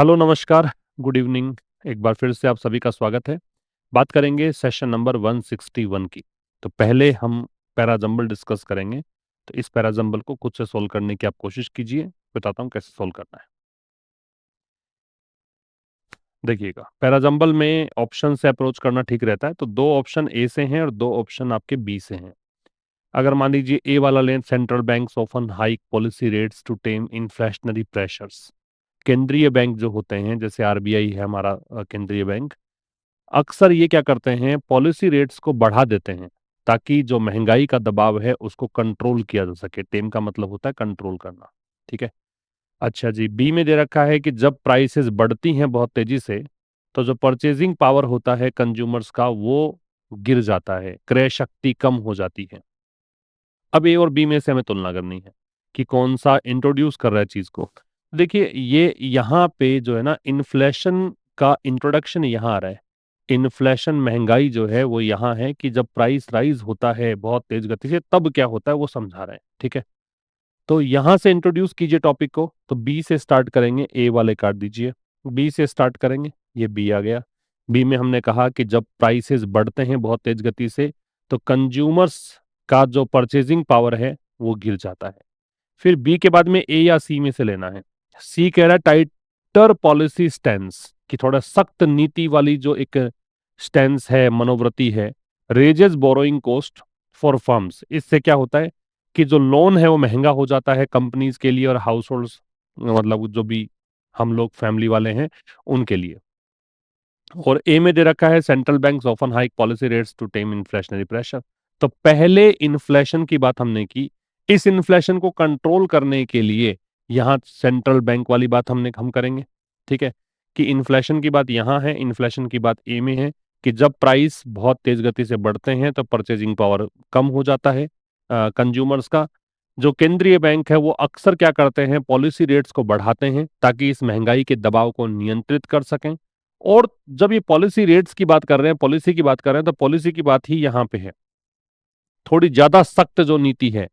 Hello, नमस्कार, good evening. एक बार फिर से आप सभी का स्वागत है। बात करेंगे सेशन नंबर 161 की। तो पहले हम पैराजंबल डिस्कस करेंगे। तो इस पैराजंबल को खुद से सोल्व करने की आप कोशिश कीजिए, बताता हूँ कैसे सोल्व करना है। देखिएगा, पैराजंबल में ऑप्शन से अप्रोच करना ठीक रहता है। तो दो ऑप्शन ए से हैं और दो ऑप्शन आपके बी से हैं। अगर मान लीजिए ए वाला लें, central banks often hike policy rates to tame inflationary pressures. केंद्रीय बैंक जो होते हैं, जैसे आरबीआई है हमारा केंद्रीय बैंक, अक्सर ये क्या करते हैं, पॉलिसी रेट्स को बढ़ा देते हैं ताकि जो महंगाई का दबाव है उसको कंट्रोल किया जा सके। टेम का मतलब होता है कंट्रोल करना। ठीक है। अच्छा जी, बी में दे रखा है कि जब प्राइसेस बढ़ती हैं बहुत तेजी से, तो जो परचेजिंग पावर होता है कंज्यूमर्स का वो गिर जाता है, क्रय शक्ति कम हो जाती है। अब ए और बी में से हमें तुलना करनी है कि कौन सा इंट्रोड्यूस कर रहा है चीज को। देखिए, ये यहाँ पे जो है ना, इन्फ्लेशन का इंट्रोडक्शन यहाँ आ रहा है। इन्फ्लेशन, महंगाई जो है वो यहाँ है कि जब प्राइस राइज होता है बहुत तेज गति से, तब क्या होता है वो समझा रहे हैं। ठीक है। तो यहां से इंट्रोड्यूस कीजिए टॉपिक को। तो बी से स्टार्ट करेंगे, ए वाले काट दीजिए। बी से स्टार्ट करेंगे, ये बी आ गया। बी में हमने कहा कि जब प्राइसेस बढ़ते हैं बहुत तेज गति से, तो कंज्यूमर्स का जो परचेजिंग पावर है वो गिर जाता है। फिर बी के बाद में ए या सी में से लेना है। सी कह रहा है टाइटर पॉलिसी स्टैंस, कि थोड़ा सख्त नीति वाली जो एक स्टैंस है, मनोवृत्ति है, raises borrowing cost for firms. इससे क्या होता है कि जो लोन है वो महंगा हो जाता है कंपनीज के लिए और हाउस होल्ड्स, मतलब जो भी हम लोग फैमिली वाले हैं उनके लिए। और ए में दे रखा है central banks often hike policy rates to tame inflationary pressure. तो पहले इन्फ्लेशन की बात हमने की। इस इन्फ्लेशन को कंट्रोल करने के लिए यहाँ सेंट्रल बैंक वाली बात हम करेंगे। ठीक है। कि इन्फ्लेशन की बात यहाँ है, इन्फ्लेशन की बात ए में है, कि जब प्राइस बहुत तेज गति से बढ़ते हैं तो परचेजिंग पावर कम हो जाता है कंज्यूमर्स का। जो केंद्रीय बैंक है वो अक्सर क्या करते हैं, पॉलिसी रेट्स को बढ़ाते हैं ताकि इस महंगाई के दबाव को नियंत्रित कर सकें। और जब ये पॉलिसी रेट्स की बात कर रहे हैं, पॉलिसी की बात कर रहे हैं, तो पॉलिसी की बात ही यहाँ पे है। थोड़ी ज्यादा सख्त जो नीति है,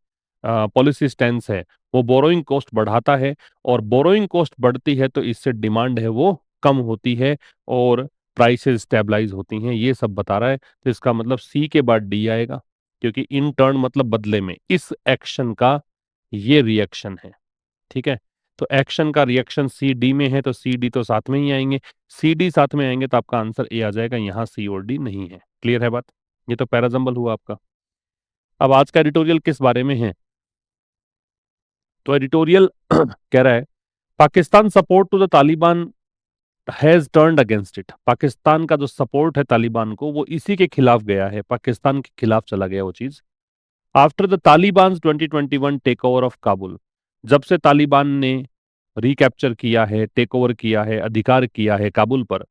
पॉलिसी स्टैंस है, वो बोरोइंग कॉस्ट बढ़ाता है। और बोरोइंग कॉस्ट बढ़ती है तो इससे डिमांड है वो कम होती है और प्राइसेस स्टेबलाइज होती हैं। ये सब बता रहा है। तो इसका मतलब सी के बाद डी आएगा, क्योंकि इन टर्न मतलब बदले में, इस एक्शन का ये रिएक्शन है। ठीक है। तो एक्शन का रिएक्शन सी डी में है, तो सी डी तो साथ में ही आएंगे। सी डी साथ में आएंगे तो आपका आंसर ए आ जाएगा। यहाँ सी और डी नहीं है। क्लियर है बात? ये तो पैराजंबल हुआ आपका। अब आज का एडिटोरियल किस बारे में है? तो एडिटोरियल कह रहा है, Pakistan support to the Taliban has turned against it. Pakistan का जो सपोर्ट है तालिबान को, वो इसी के खिलाफ गया है, पाकिस्तान के खिलाफ चला गया वो चीज। After the Taliban 2021 take over of Kabul. जब से तालिबान ने रिकैप्चर किया है, टेक ओवर किया है, अधिकार किया है काबुल पर,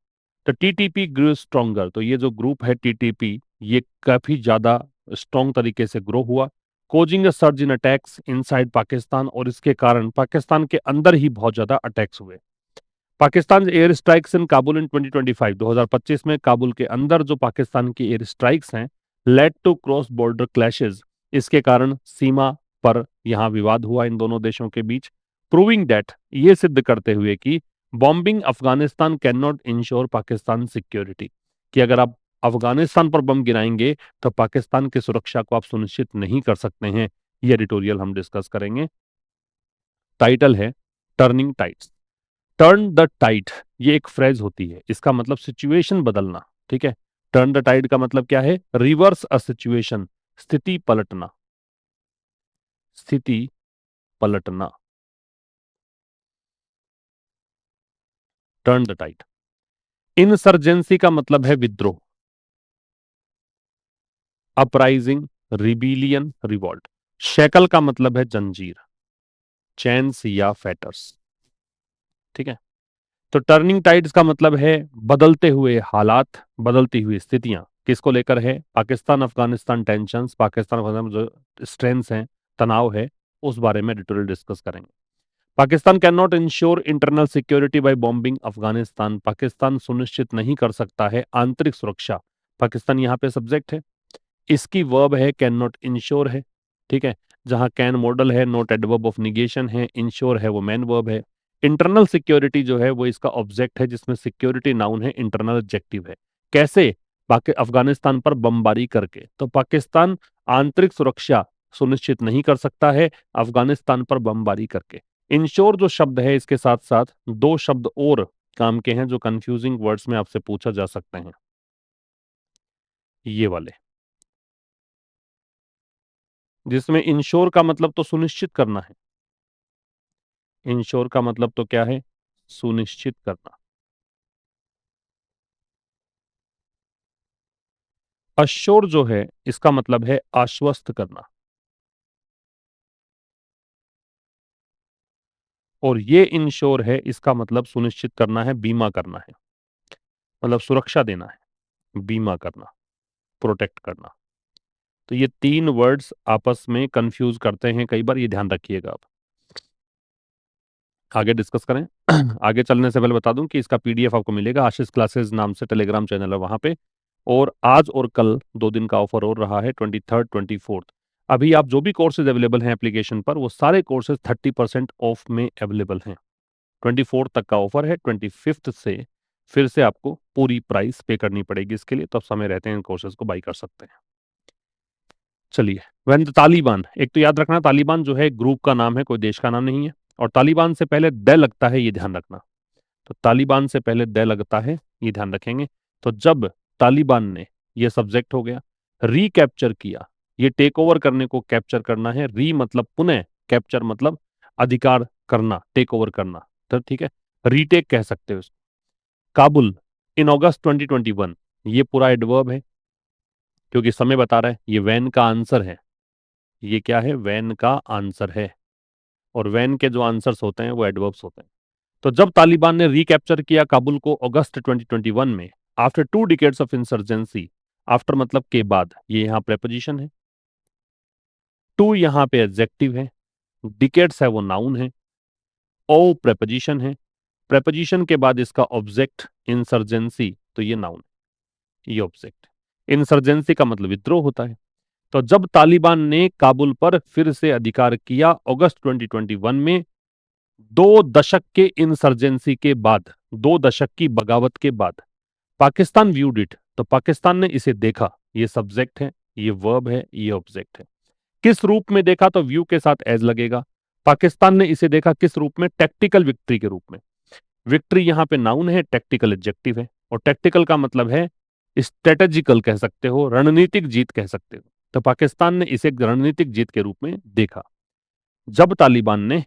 तो टीटीपी ग्रो स्ट्रोंगर। तो ये जो ग्रुप है टीटीपी, ये काफी ज्यादा स्ट्रॉन्ग तरीके से ग्रो हुआ, कोजिंग अ सर्ज इन अटैक्स इनसाइड पाकिस्तान। और इसके कारण पाकिस्तान के अंदर ही बहुत ज्यादा अटैक्स हुए। Pakistan air strikes in Kabul in 2025, 2025 में काबुल के अंदर जो पाकिस्तान की एयर स्ट्राइक्स हैं, led to cross border clashes. इसके कारण सीमा पर यहां विवाद हुआ इन दोनों देशों के बीच। प्रूविंग दैट, ये सिद्ध करते हुए कि bombing Afghanistan can not ensure Pakistan security, कि अगर आप अफगानिस्तान पर बम गिराएंगे तो पाकिस्तान की सुरक्षा को आप सुनिश्चित नहीं कर सकते हैं। ये एडिटोरियल हम डिस्कस करेंगे। टाइटल है turning tides. Turn the tide, ये एक फ्रेज होती है, इसका मतलब सिचुएशन बदलना। ठीक है। टर्न द टाइड का मतलब क्या है? रिवर्स अ सिचुएशन, स्थिति पलटना। स्थिति पलटना, टर्न द टाइड। इंसर्जेंसी का मतलब है विद्रोह, अपराइजिंग, रिबीलियन, रिवॉल्ट। शैकल का मतलब है जंजीर, चैन्स या फेटर्स। ठीक है। तो टर्निंग टाइड्स का मतलब है बदलते हुए हालात, बदलती हुई स्थितियां। किसको लेकर है? पाकिस्तान अफगानिस्तान टेंशंस, पाकिस्तान अफगानिस्तान जो स्ट्रेंथ्स हैं, तनाव है, उस बारे में डिटेल डिस्कस करेंगे। Pakistan can not ensure internal security bye bombing Afghanistan. Pakistan सुनिश्चित नहीं कर सकता है आंतरिक सुरक्षा। पाकिस्तान यहाँ पे सब्जेक्ट है, इसकी वर्ब है कैन नॉट इंश्योर है। ठीक है। जहां कैन मॉडल है, नॉट एडवर्ब ऑफ निगेशन है, इंश्योर है वो मेन वर्ब है। इंटरनल सिक्योरिटी जो है वो इसका ऑब्जेक्ट है, जिसमें सिक्योरिटी नाउन है, इंटरनल एडजेक्टिव है। कैसे? अफगानिस्तान पर बमबारी करके। तो पाकिस्तान आंतरिक सुरक्षा सुनिश्चित नहीं कर सकता है अफगानिस्तान पर बमबारी करके। इंश्योर जो शब्द है, इसके साथ साथ दो शब्द और काम के हैं जो कंफ्यूजिंग वर्ड्स में आपसे पूछा जा सकते हैं, ये वाले, जिसमें इंश्योर का मतलब तो सुनिश्चित करना है। इंश्योर का मतलब तो क्या है? सुनिश्चित करना। अश्योर जो है इसका मतलब है आश्वस्त करना। और ये इंश्योर है, इसका मतलब सुनिश्चित करना है, बीमा करना है, मतलब सुरक्षा देना है, बीमा करना, प्रोटेक्ट करना। तो ये तीन वर्ड्स आपस में कंफ्यूज करते हैं कई बार, ये ध्यान रखिएगा आप। आगे डिस्कस करें। आगे चलने से पहले बता दूं कि इसका पीडीएफ आपको मिलेगा, आशीष क्लासेस नाम से टेलीग्राम चैनल है वहां पे। और आज और कल 2 दिन का ऑफर और रहा है, 23rd 24th। अभी आप जो भी कोर्सेज अवेलेबल हैं एप्लीकेशन पर, वो सारे कोर्सेज 30% ऑफ में अवेलेबल हैं। 24 तक का ऑफर है, 25th से फिर से आपको पूरी प्राइस पे करनी पड़ेगी इसके लिए, तो आप समय रहते हैं इन कोर्सेज को बाई कर सकते हैं। चलिए, वैन तालिबान, एक तो याद रखना तालिबान जो है ग्रुप का नाम है, कोई देश का नाम नहीं है। और तालिबान से पहले द लगता है, ये ध्यान रखना। तो तालिबान से पहले द लगता है, ये ध्यान रखेंगे। तो जब तालिबान ने, ये सब्जेक्ट हो गया, रिकैप्चर किया, ये टेक ओवर करने को कैप्चर करना है, री मतलब पुनः, कैप्चर मतलब अधिकार करना, टेक ओवर करना, तो ठीक है, रीटेक कह सकते हो इसको। काबुल इन अगस्त 2021, ये पूरा एडवर्ब है क्योंकि समय बता रहा है, ये वैन का आंसर है। ये क्या है? वैन का आंसर है। और वैन के जो आंसर्स होते हैं वो एडवर्ब्स होते हैं। तो जब तालिबान ने रिकैप्चर किया काबुल को अगस्त 2021 में, after 2 decades of insurgency, after मतलब के बाद, ये यहां प्रेपोजिशन है, टू यहां पे एडजेक्टिव है, डिकेट्स है वो नाउन है, ओ प्रेपोजिशन है, प्रेपोजिशन के बाद इसका ऑब्जेक्ट इंसर्जेंसी, तो ये नाउन, ये ऑब्जेक्ट। इंसर्जेंसी का मतलब विद्रोह होता है। तो जब तालिबान ने काबुल पर फिर से अधिकार किया अगस्त 2021 में, 2 दशक के इंसर्जेंसी के बाद, 2 दशक की बगावत के बाद, पाकिस्तान व्यूड इट, तो पाकिस्तान ने इसे देखा, ये सब्जेक्ट है, ये वर्ब है, ये ऑब्जेक्ट है। किस रूप में देखा? तो व्यू के साथ एज लगेगा। पाकिस्तान ने इसे देखा किस रूप में? टैक्टिकल विक्ट्री के रूप में। विक्ट्री यहां पे नाउन है, टैक्टिकल एडजेक्टिव है। और टैक्टिकल का मतलब है स्ट्रेटेजिकल कह सकते हो, रणनीतिक जीत कह सकते हो। तो पाकिस्तान ने इसे एक रणनीतिक जीत के रूप में देखा। जब तालिबान ने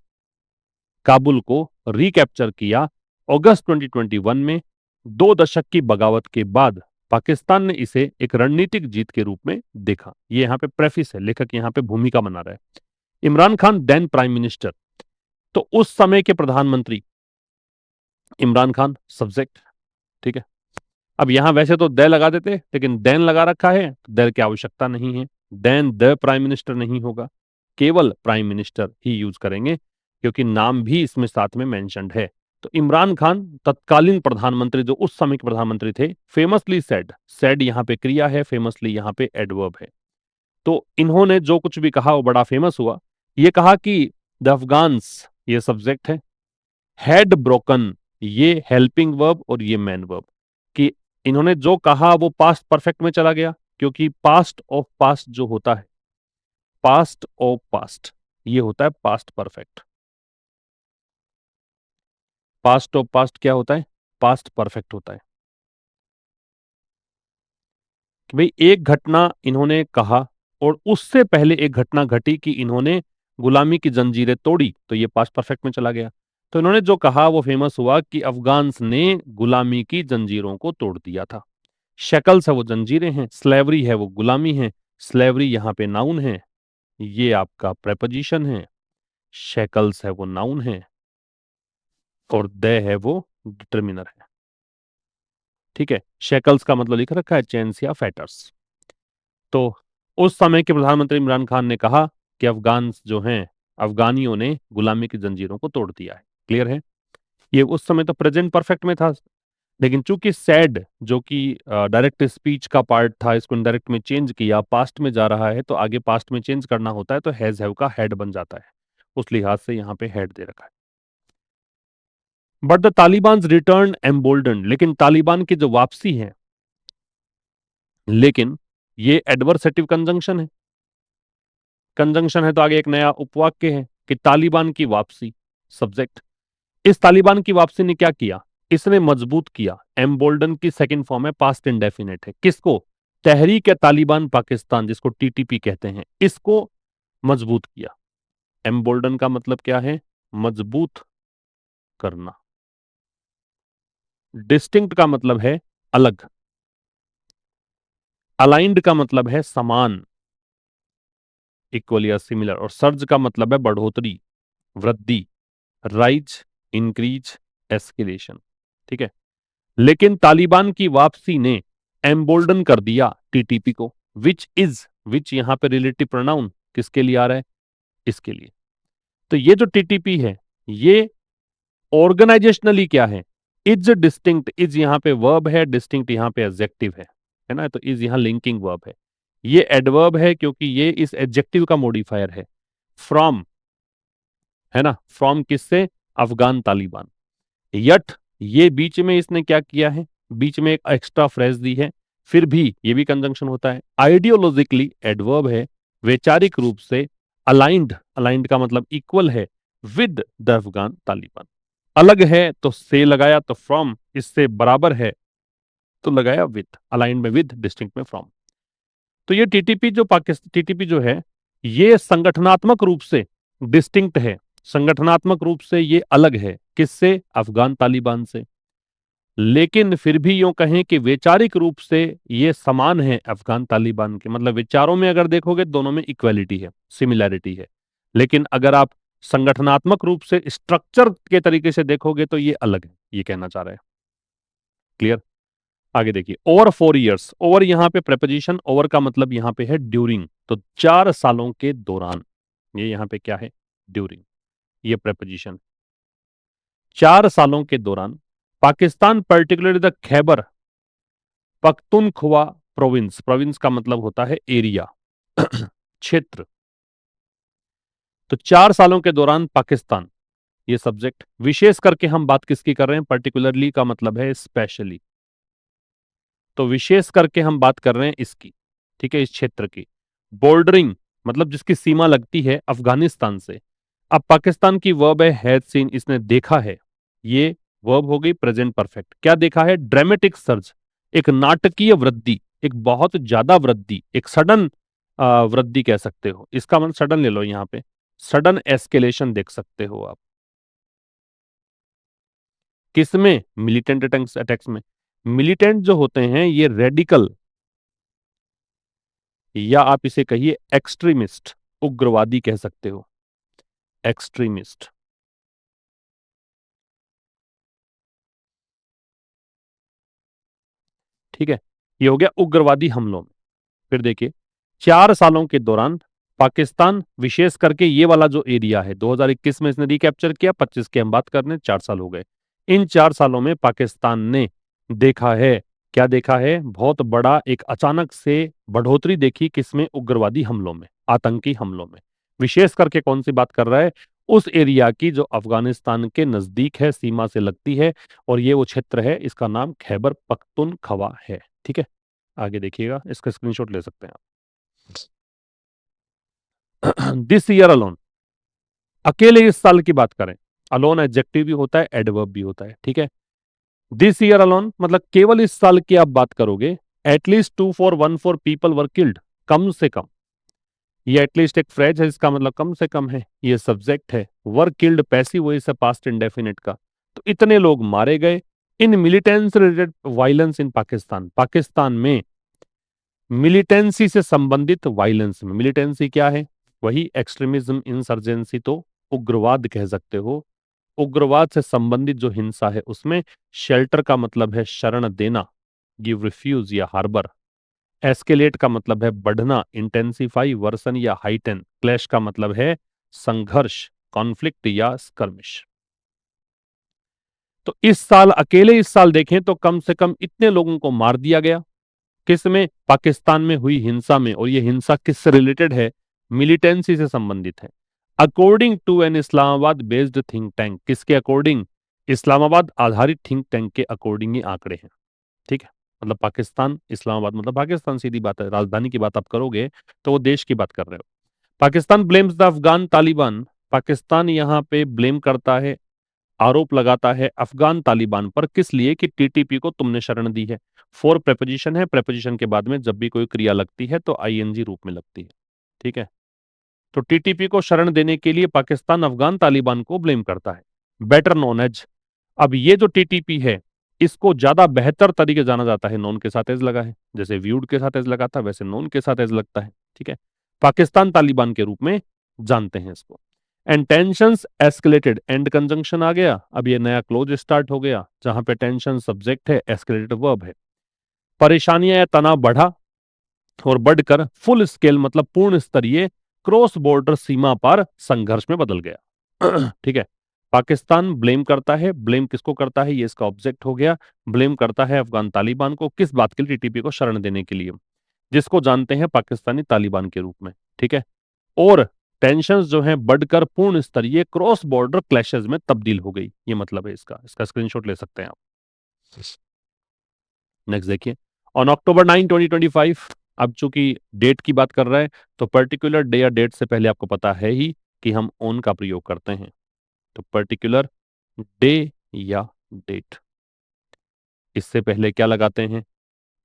काबुल को रिकैप्चर किया अगस्त 2021 में, 2 दशक की बगावत के बाद, पाकिस्तान ने इसे एक रणनीतिक जीत के रूप में देखा। ये यहाँ पे प्रेफिस है, लेखक यहाँ पे भूमिका बना रहा है। Imran Khan then prime minister, तो उस समय के प्रधानमंत्री इमरान खान, सब्जेक्ट, ठीक है। अब यहां वैसे तो द लगा देते, लेकिन देन लगा रखा है तो द की आवश्यकता नहीं है। देन द प्राइम मिनिस्टर नहीं होगा, केवल प्राइम मिनिस्टर ही यूज करेंगे, क्योंकि नाम भी इसमें साथ में मेंशन्ड है। तो इमरान खान तत्कालीन प्रधानमंत्री, जो उस समय के प्रधानमंत्री थे, फेमसली सेड, सेड यहां पे क्रिया है, फेमसली यहां पे एडवर्ब है। तो इन्होंने जो कुछ भी कहा वो बड़ा फेमस हुआ। ये कहा कि द अफगान्स, ये सब्जेक्ट है, हैड ब्रोकन, ये हेल्पिंग वर्ब और ये मैन वर्ब, कि इन्होंने जो कहा वो पास्ट परफेक्ट में चला गया, क्योंकि पास्ट ऑफ पास्ट जो होता है, पास्ट ऑफ पास्ट, ये होता है past perfect. Past of past क्या होता है? पास्ट परफेक्ट होता है। कि भाई एक घटना इन्होंने कहा और उससे पहले एक घटना घटी कि इन्होंने गुलामी की जंजीरें तोड़ी, तो ये पास्ट परफेक्ट में चला गया। तो इन्होंने जो कहा वो फेमस हुआ कि अफगान्स ने गुलामी की जंजीरों को तोड़ दिया था। शेकल्स है वो जंजीरें हैं, स्लेवरी है वो गुलामी है, स्लेवरी यहां पे नाउन है, ये आपका प्रेपोजिशन है, शेकल्स है वो नाउन है, और द है वो डिटर्मिनर है। ठीक है, शेकल्स का मतलब लिख रखा है चेन्स या फेटर्स। तो उस समय के प्रधानमंत्री इमरान खान ने कहा कि अफगान जो हैं, अफगानियों ने गुलामी की जंजीरों को तोड़ दिया है। क्लियर है? ये उस समय तो प्रेजेंट परफेक्ट में था, लेकिन चूंकि सैड जो कि डायरेक्ट स्पीच का पार्ट था, इसको इनडायरेक्ट में चेंज किया, पास्ट में जा रहा है, तो आगे पास्ट में चेंज करना होता है, तो हैज हैव का हेड बन जाता है। उस लिहाज से यहाँ पे हेड दे रखा है। But the Taliban return embolden, लेकिन तालिबान की जो वापसी है, लेकिन ये एडवर्सेटिव कंजंक्शन है। कंजंक्शन है तो आगे एक नया उपवाक्य है कि तालिबान की वापसी, सब्जेक्ट। इस तालिबान की वापसी ने क्या किया? इसने मजबूत किया। एम्बोल्डन की सेकंड फॉर्म है, पास्ट इंडेफिनिट है। किसको? तहरीक ए तालिबान पाकिस्तान, जिसको टीटीपी कहते हैं, इसको मजबूत किया। एम्बोल्डन का मतलब क्या है? मजबूत करना। डिस्टिंक्ट का मतलब है अलग। अलाइंड का मतलब है समान, इक्वल या सिमिलर। और सर्ज का मतलब है बढ़ोतरी, वृद्धि, राइज, इंक्रीज, एस्केलेशन। ठीक है। लेकिन तालिबान की वापसी ने एम्बोल्डन कर दिया टीटीपी को। विच यहां पे रिलेटिव प्रोनाउन किसके लिए आ रहा है? इसके लिए। तो ये जो टीटीपी है, ये ऑर्गेनाइजेशनली क्या है? Is distinct. इज यहां पे वर्ब है, डिस्टिंक्ट यहां पे एडजेक्टिव है ना? तो इज यहां लिंकिंग वर्ब है। ये एडवर्ब है क्योंकि ये इस एडजेक्टिव का मॉडिफायर है। फ्रॉम, है ना? फ्रॉम किससे? अफगान तालिबान। यट, ये बीच में इसने क्या किया है? बीच में एक एक्स्ट्रा फ्रेज दी है। फिर भी ये भी कंजंक्शन होता है। आइडियोलॉजिकली एडवर्ब है। वैचारिक रूप से अलाइंड, अलाइंड का मतलब इक्वल है विद द अफगान तालिबान। अलग है तो से लगाया, तो फ्रॉम। इससे बराबर है तो लगाया विद। अलाइंड में विद, डिस्टिंक्ट में फ्रॉम। तो ये टीटीपी जो पाकिस्तान, टीटीपी जो है, ये संगठनात्मक रूप से डिस्टिंक्ट है। संगठनात्मक रूप से ये अलग है। किससे? अफगान तालिबान से। लेकिन फिर भी यूं कहें कि वैचारिक रूप से ये समान है अफगान तालिबान के। मतलब विचारों में अगर देखोगे दोनों में इक्वालिटी है, सिमिलैरिटी है। लेकिन अगर आप संगठनात्मक रूप से स्ट्रक्चर के तरीके से देखोगे तो ये अलग है, ये कहना चाह रहे हैं। क्लियर? आगे देखिए, ओवर 4 इयर्स। ओवर यहां पे प्रेपोजिशन, ओवर का मतलब यहां पे है ड्यूरिंग। तो 4 सालों के दौरान, ये यहां पे क्या है? ड्यूरिंग, ये प्रेपोजिशन। 4 सालों के दौरान Pakistan, particularly the Khyber Pakhtunkhwa province, province का मतलब होता है एरिया, क्षेत्र। तो 4 सालों के दौरान पाकिस्तान, ये सब्जेक्ट। विशेष करके हम बात किसकी कर रहे हैं? पर्टिकुलरली का मतलब है स्पेशली। तो विशेष करके हम बात कर रहे हैं इसकी, ठीक है, इस क्षेत्र की। बॉर्डरिंग मतलब जिसकी सीमा लगती है अफगानिस्तान से। अब पाकिस्तान की वर्ब है हैज सीन, इसने देखा है। ये वर्ब हो गई प्रेजेंट परफेक्ट। क्या देखा है? ड्रामेटिक सर्ज, एक नाटकीय वृद्धि, एक बहुत ज्यादा वृद्धि, एक सडन वृद्धि कह सकते हो। इसका मतलब सडन ले लो, यहां पे सडन एस्केलेशन देख सकते हो आप। किसमें? मिलिटेंट अटैक्स में। मिलिटेंट जो होते हैं ये रेडिकल, या आप इसे कहिए एक्सट्रीमिस्ट, उग्रवादी कह सकते हो, एक्सट्रीमिस्ट। ठीक है, ये हो गया उग्रवादी हमलों में। फिर देखिए, 4 सालों के दौरान पाकिस्तान, विशेष करके ये वाला जो एरिया है, 2021 में इसने रिकैप्चर किया, 25 की हम बात कर रहे हैं, 4 साल हो गए। इन 4 सालों में पाकिस्तान ने देखा है, क्या देखा है? बहुत बड़ा एक अचानक से बढ़ोतरी देखी। किसमें? उग्रवादी हमलों में, आतंकी हमलों में। विशेष करके कौन सी बात कर रहा है? उस एरिया की जो अफगानिस्तान के नजदीक है, सीमा से लगती है। और ये वो क्षेत्र है, इसका नाम खैबर पख्तूनख्वा है। ठीक है, आगे देखिएगा, इसका स्क्रीनशॉट ले सकते हैं आप। दिस ईयर अलोन, अकेले इस साल की बात करें। अलोन एडजेक्टिव भी होता है, एडवर्ब भी होता है। ठीक है, दिस ईयर अलोन मतलब केवल इस साल की आप बात करोगे। एटलीस्ट 2,414 पीपल वर किल्ड, कम से कम। ये एटलीस्ट एक फ्रेज है, इसका मतलब कम से कम है। ये सब्जेक्ट है। वर किल्ड पैसिव वॉइस है, पास्ट इंडेफिनिट का। तो इतने लोग मारे गए in militants related violence in Pakistan. Pakistan में मिलिटेंसी से संबंधित वायलेंस में, मिलिटेंसी क्या है? वही एक्सट्रीमिज्म, इंसर्जेंसी, तो उग्रवाद कह सकते हो। उग्रवाद से संबंधित जो हिंसा है उसमें। शेल्टर का मतलब है शरण देना, गिव रिफ्यूज या हार्बर। एस्केलेट का मतलब है बढ़ना, इंटेंसिफाई, वर्सन या हाइटन। क्लैश का मतलब है संघर्ष, कॉन्फ्लिक्ट या स्कर्मिश। तो इस साल, अकेले इस साल देखें तो कम से कम इतने लोगों को मार दिया गया। किस में? पाकिस्तान में हुई हिंसा में। और यह हिंसा किससे रिलेटेड है? मिलिटेंसी से संबंधित है। According to an Islamabad based think tank. किसके अकॉर्डिंग? इस्लामाबाद आधारित थिंक टैंक के अकॉर्डिंग ये आंकड़े हैं। ठीक है, मतलब पाकिस्तान, इस्लामाबाद मतलब पाकिस्तान, सीधी बात है, राजधानी की बात आप करोगे तो वो देश की बात कर रहे हो। पाकिस्तान ब्लेम्स द अफगान तालिबान, पाकिस्तान यहाँ पे ब्लेम करता है, आरोप लगाता है अफगान तालिबान पर, किस लिए? कि टीटीपी को तुमने शरण दी है। फोर प्रेपोजिशन है, प्रेपोजिशन के बाद में जब भी कोई क्रिया लगती है तो आईएनजी रूप में लगती है। ठीक है, तो टीटीपी को शरण देने के लिए पाकिस्तान अफगान तालिबान को ब्लेम करता है, बेटर नोन एज। अब ये जो टीटीपी है इसको ज्यादा बेहतर तरीके जाना जाता है, नोन के साथ एज लगा है, जैसे व्यूड के साथ एज लगा था वैसे नोन के साथ एज लगता है। ठीक है, पाकिस्तान तालिबान के रूप में जानते हैं इसको। And tensions escalated, and conjunction आ गया, अब ये नया क्लोज स्टार्ट हो गया जहां पे टेंशन सब्जेक्ट है, एस्केलेटेड वर्ब है। परेशानियां या तनाव बढ़ा और बढ़कर फुल स्केल मतलब पूर्ण स्तरीय क्रॉस बॉर्डर सीमा पार संघर्ष में बदल गया। ठीक है, पाकिस्तान ब्लेम करता है, ब्लेम किसको करता है? ये इसका ऑब्जेक्ट हो गया। ब्लेम करता है अफगान तालिबान को, किस बात के लिए? टीटीपी को शरण देने के लिए, जिसको जानते हैं पाकिस्तानी तालिबान के रूप में। ठीक है, और टेंशंस जो हैं बढ़कर पूर्ण स्तरीय क्रॉस बॉर्डर क्लैशेस में तब्दील हो गई, ये मतलब है इसका। इसका स्क्रीनशॉट ले सकते हैं आप। नेक्स्ट देखिए, ऑन अक्टूबर 9 2025, अब चूंकि डेट की बात कर रहा है तो पर्टिकुलर डे या डेट से पहले आपको पता है ही कि हम ऑन का प्रयोग करते हैं, तो पर्टिकुलर डे या डेट, इससे पहले क्या लगाते हैं?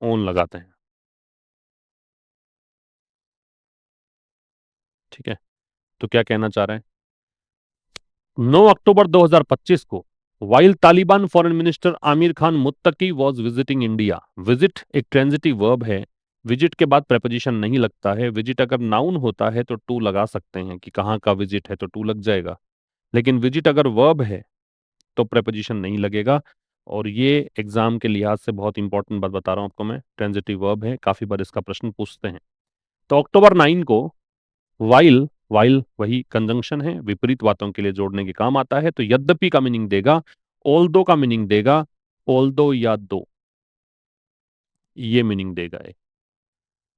ऑन लगाते हैं। ठीक है, तो क्या कहना चाह रहे हैं? 9 अक्टूबर 2025 को while Taliban foreign minister Amir Khan Muttaqi was visiting India, visit एक ट्रांजिटिव वर्ब है, विजिट के बाद प्रेपोजिशन नहीं लगता है। विजिट अगर नाउन होता है तो टू लगा सकते हैं कि कहाँ का विजिट है तो टू लग जाएगा, लेकिन विजिट अगर वर्ब है तो प्रेपोजिशन नहीं लगेगा। और ये एग्जाम के लिहाज से बहुत इंपॉर्टेंट बात बता रहा हूं आपको मैं, ट्रांजिटिव वर्ब है, काफी बार इसका प्रश्न पूछते हैं। तो अक्टूबर 9 को वाइल, वाइल वही कंजंक्शन है, विपरीत बातों के लिए जोड़ने के काम आता है, तो यद्यपि का मीनिंग देगा, ऑल्दो का मीनिंग देगा, ऑल्दो या दो, ये मीनिंग देगा ये।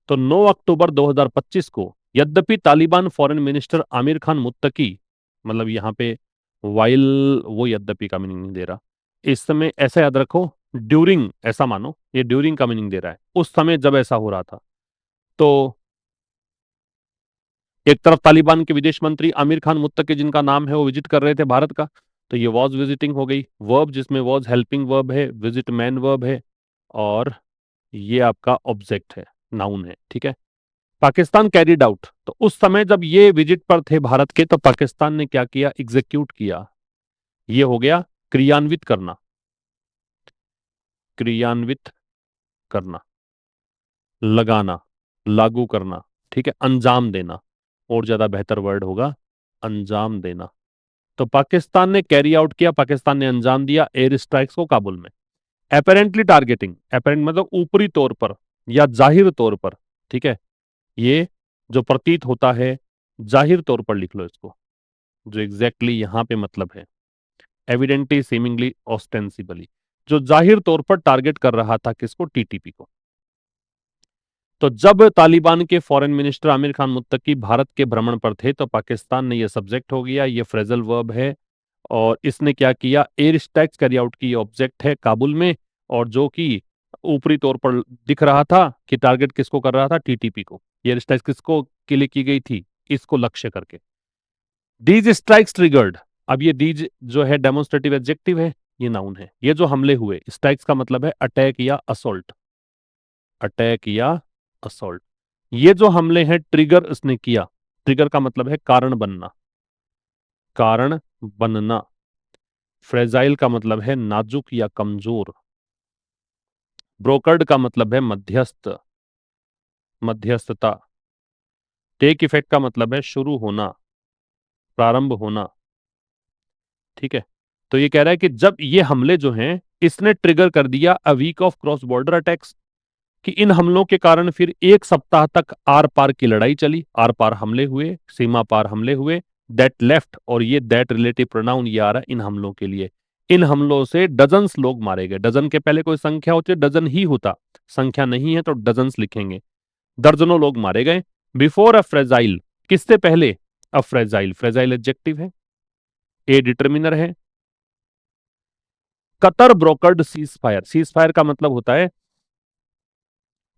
तो 9 अक्टूबर 2025 को यद्यपि तालिबान फॉरेन मिनिस्टर आमिर खान मुत्तकी, मतलब यहां पे वाइल वो यद्यपि का मीनिंग नहीं दे रहा, इस समय ऐसा याद रखो, ड्यूरिंग ऐसा मानो, ये ड्यूरिंग का मीनिंग दे रहा है, उस समय जब ऐसा हो रहा था। तो एक तरफ तालिबान के विदेश मंत्री आमिर खान मुत्तकी, जिनका नाम है, वो विजिट कर रहे थे भारत का, तो ये वॉज विजिटिंग हो गई। वर्ब जिसमें वॉज हेल्पिंग वर्ब है, विजिट मैन वर्ब है, और ये आपका ऑब्जेक्ट है, नाउन है। ठीक है, पाकिस्तान कैरिड आउट, तो उस समय जब ये विजिट पर थे भारत के, तो पाकिस्तान ने क्या किया? एग्जीक्यूट किया। ये हो गया क्रियान्वित करना, क्रियान्वित करना, लगाना, लागू करना। ठीक है, अंजाम देना, और ज्यादा बेहतर वर्ड होगा अंजाम देना। तो पाकिस्तान ने कैरी आउट किया, पाकिस्तान ने अंजाम दिया एयर स्ट्राइक्स को काबुल में। अपेरेंटली टारगेटिंग, अपेरेंट मतलब ऊपरी तौर पर या जाहिर तौर पर। ठीक है, ये जो प्रतीत होता है, जाहिर तौर पर लिख लो इसको, जो एग्जैक्टली यहां पे मतलब है, एविडेंटली, सीमिंगली, ऑस्टेंसिबली, जो जाहिर तौर पर टारगेट कर रहा था किसको? टीटीपी को। तो जब तालिबान के फॉरेन मिनिस्टर आमिर खान मुत्तकी भारत के भ्रमण पर थे, तो पाकिस्तान ने यह सब्जेक्ट हो गया, ये फ्रेजल वर्ब है, और इसने क्या किया? एयर स्ट्राइक्स कैरी आउट की, ऑब्जेक्ट है काबुल में, और जो कि ऊपरी तौर पर दिख रहा था कि टारगेट किसको कर रहा था? टीटीपी को। एयर स्ट्राइक्स किसको के लिए की गई थी? इसको लक्ष्य करके। दीज स्ट्राइक्स ट्रिगर्ड, अब ये दीज जो है डेमोन्स्ट्रेटिव एडजेक्टिव है, ये नाउन है। ये जो हमले हुए, स्ट्राइक्स का मतलब है अटैक या असोल्ट, अटैक या असोल्ट। ये जो हमले हैं ट्रिगर इसने किया, ट्रिगर का मतलब है कारण बनना, कारण बनना। फ्रेजाइल का मतलब है नाजुक या कमजोर। ब्रोकर्ड का मतलब है मध्यस्थ, मध्यस्थता। टेक इफेक्ट का मतलब है शुरू होना, प्रारंभ होना। ठीक है, तो ये कह रहा है कि जब ये हमले जो हैं, इसने ट्रिगर कर दिया a week of cross border attacks, कि इन हमलों के कारण फिर एक सप्ताह तक आर पार की लड़ाई चली, आर पार हमले हुए, सीमा पार हमले हुए। दैट लेफ्ट, और ये दैट रिलेटिव प्रोनाउन ये आ रहा है इन हमलों के लिए। इन हमलों से डजन्स लोग मारे गए, डजन के पहले कोई संख्या होती है, डजन ही होता, संख्या नहीं है तो डजन्स लिखेंगे। दर्जनों लोग मारे गए। बिफोर अ फ्रेजाइल, किससे पहले? अ फ्रेजाइल, फ्रेजाइल एडजेक्टिव है, ए डिटर्मिनर है, कतर ब्रोकर्ड सीज फायर का मतलब होता है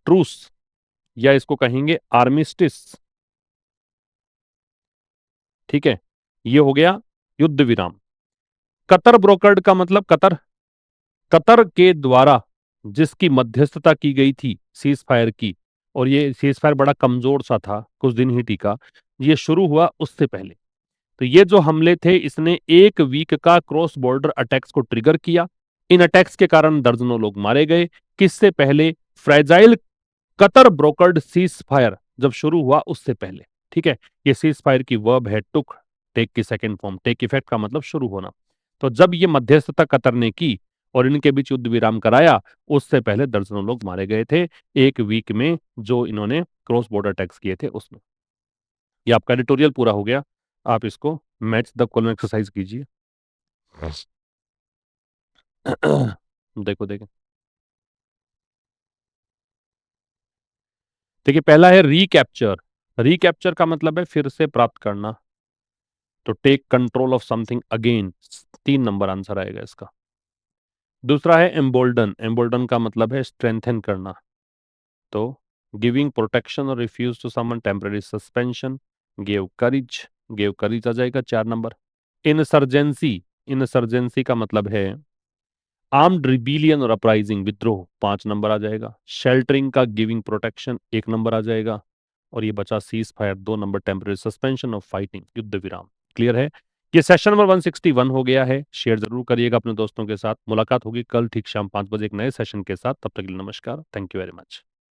ट्रूस, या इसको कहेंगे आर्मिस्टिस। ठीक है, ये हो गया युद्ध विराम। कतर ब्रोकर्ड का मतलब कतर, कतर के द्वारा जिसकी मध्यस्थता की गई थी सीज फायर की, और ये सीज फायर बड़ा कमजोर सा था, कुछ दिन ही टिका, ये शुरू हुआ उससे पहले। तो ये जो हमले थे इसने एक वीक का क्रॉस बॉर्डर अटैक्स को ट्रिगर किया। इन अटैक्स के कारण दर्जनों लोग मारे गए। किससे पहले? Fragile Qatar brokered cease fire जब शुरू हुआ उससे पहले। ठीक है, ये सीज फायर की वर्ब है टुक, टेक की सेकंड फॉर्म, टेक इफेक्ट का मतलब शुरू होना। तो जब ये मध्यस्थता कतर ने की और इनके बीच युद्ध विराम कराया, उससे पहले दर्जनों लोग मारे गए थे एक वीक में जो इन्होंने क्रॉस बॉर्डर अटैक्स किए थे उसमें। ये आपका एडिटोरियल पूरा हो गया। आप इसको मैच द कॉलम एक्सरसाइज कीजिए। देखो देखो, देखिए पहला है रिकैप्चर। रिकैप्चर का मतलब है फिर से प्राप्त करना, तो take control of something again, 3 number answer आएगा इसका। दूसरा है एम्बोल्डन। एम्बोल्डन का मतलब है स्ट्रेंथन करना, तो गिविंग प्रोटेक्शन और refuge to summon, temporary suspension, gave courage, gave courage आ जाएगा 4 नंबर। इंसर्जेंसी, इंसर्जेंसी का मतलब है आर्म्ड रिबीलियन और अपराइजिंग, विद्रोह, 5 नंबर आ जाएगा। शेल्टरिंग का गिविंग प्रोटेक्शन 1 नंबर आ जाएगा। और ये बचा cease fire 2 number, temporary suspension of fighting, युद्ध विराम। क्लियर है? ये सेशन नंबर 161 हो गया है। शेयर जरूर करिएगा अपने दोस्तों के साथ। मुलाकात होगी कल ठीक शाम 5 बजे एक नए सेशन के साथ। तब तक के लिए नमस्कार, थैंक यू वेरी मच।